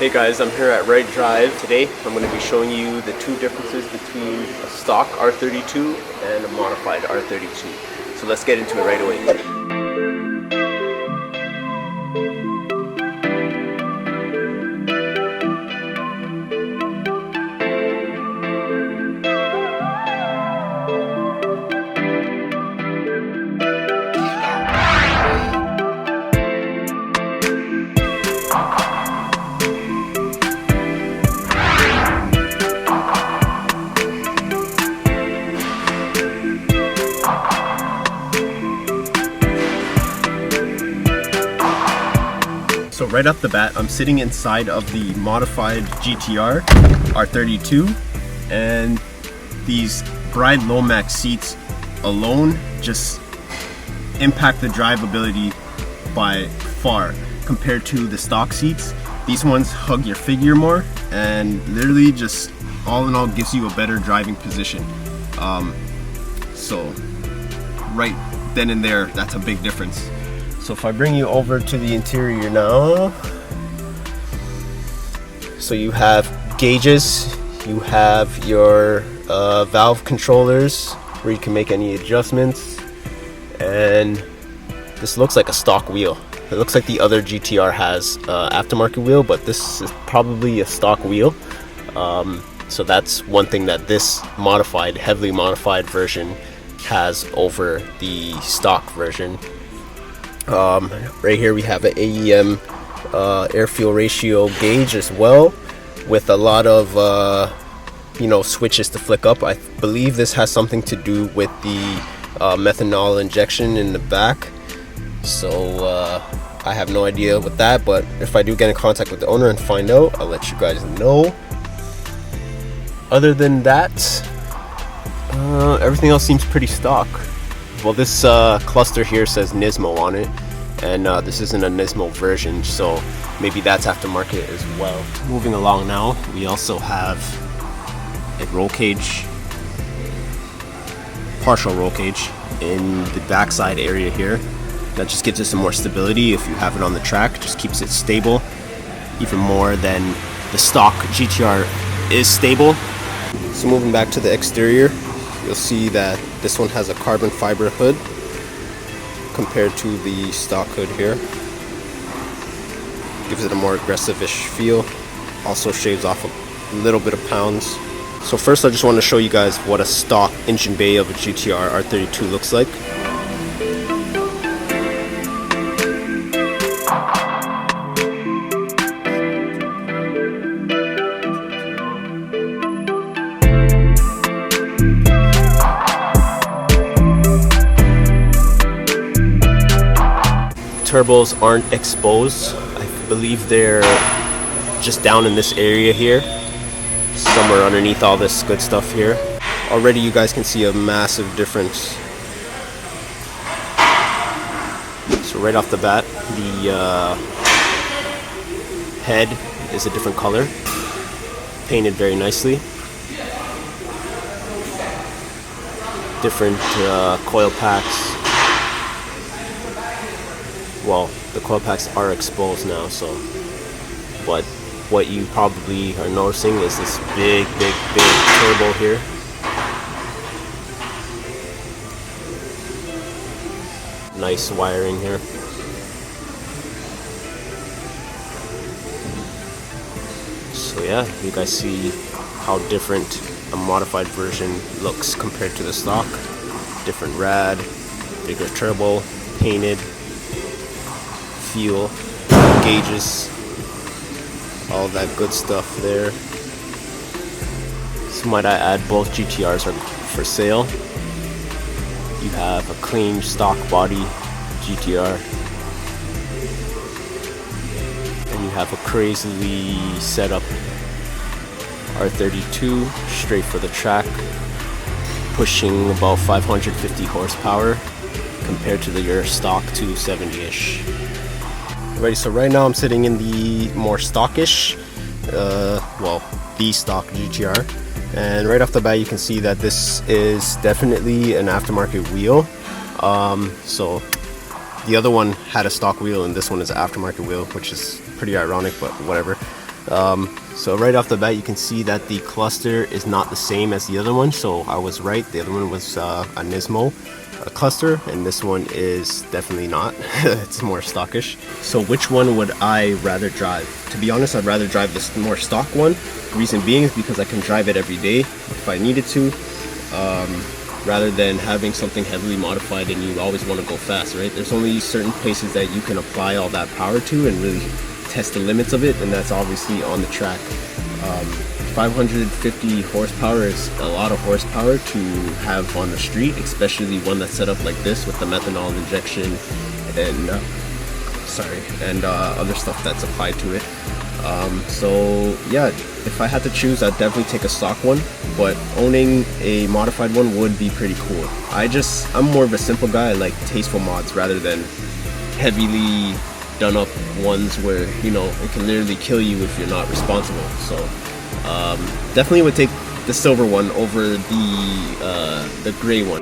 Hey guys, I'm here at Right Drive. Today I'm going to be showing you the two differences between a stock R32 and a modified R32. So let's get into it right away. So right off the bat, I'm sitting inside of the modified GTR R32, and these Bride Low-Max seats alone just impact the drivability by far compared to the stock seats. These ones hug your figure more and literally just all in all gives you a better driving position. So right then and there, that's a big difference. So if I bring you over to the interior now, so you have gauges, you have your valve controllers where you can make any adjustments, and this looks like a stock wheel. It looks like the other GTR has aftermarket wheel, but this is probably a stock wheel. So that's one thing that this modified, heavily modified version has over the stock version. Right here we have an AEM air fuel ratio gauge as well, with a lot of switches to flick up. I believe this has something to do with the methanol injection in the back, so I have no idea with that, but if I do get in contact with the owner and find out, I'll let you guys know. Other than that, everything else seems pretty stock. Well, this cluster here says Nismo on it, and this isn't a Nismo version, so maybe that's aftermarket as well. Moving along now, we also have a roll cage, partial roll cage in the backside area here. That just gives it some more stability. If you have it on the track, just keeps it stable even more than the stock GTR is stable. So moving back to the exterior, you'll see that this one has a carbon fiber hood compared to the stock hood here. Gives it a more aggressive-ish feel. Also shaves off a little bit of pounds. So first I just want to show you guys what a stock engine bay of a GTR R32 looks like. Turbos aren't exposed. I believe they're just down in this area here, somewhere underneath all this good stuff here. Already you guys can see a massive difference. So right off the bat, the head is a different color, painted very nicely. Different coil packs. Well, the coil packs are exposed now, so, but what you probably are noticing is this big turbo here. Nice wiring here. So yeah, you guys see how different a modified version looks compared to the stock. Different rad, bigger turbo, painted, fuel, gauges, all that good stuff there. So might I add, both GTRs are for sale. You have a clean stock body GTR, and you have a crazily set up R32 straight for the track, pushing about 550 horsepower compared to your stock 270-ish. Alrighty, so right now I'm sitting in the more stockish, the stock GTR, and right off the bat you can see that this is definitely an aftermarket wheel. So the other one had a stock wheel and this one is an aftermarket wheel, which is pretty ironic, but whatever. So right off the bat, you can see that the cluster is not the same as the other one. So I was right. The other one was a Nismo cluster, and this one is definitely not. It's more stockish. So which one would I rather drive? To be honest, I'd rather drive this more stock one. Reason being is because I can drive it every day if I needed to, rather than having something heavily modified and you always want to go fast, right? There's only certain places that you can apply all that power to and really test the limits of it, and that's obviously on the track. 550 horsepower is a lot of horsepower to have on the street, especially one that's set up like this with the methanol injection and other stuff that's applied to it. So yeah, if I had to choose, I'd definitely take a stock one, but owning a modified one would be pretty cool. I'm more of a simple guy. I like tasteful mods rather than heavily done up ones where, you know, it can literally kill you if you're not responsible. So definitely would take the silver one over the gray one.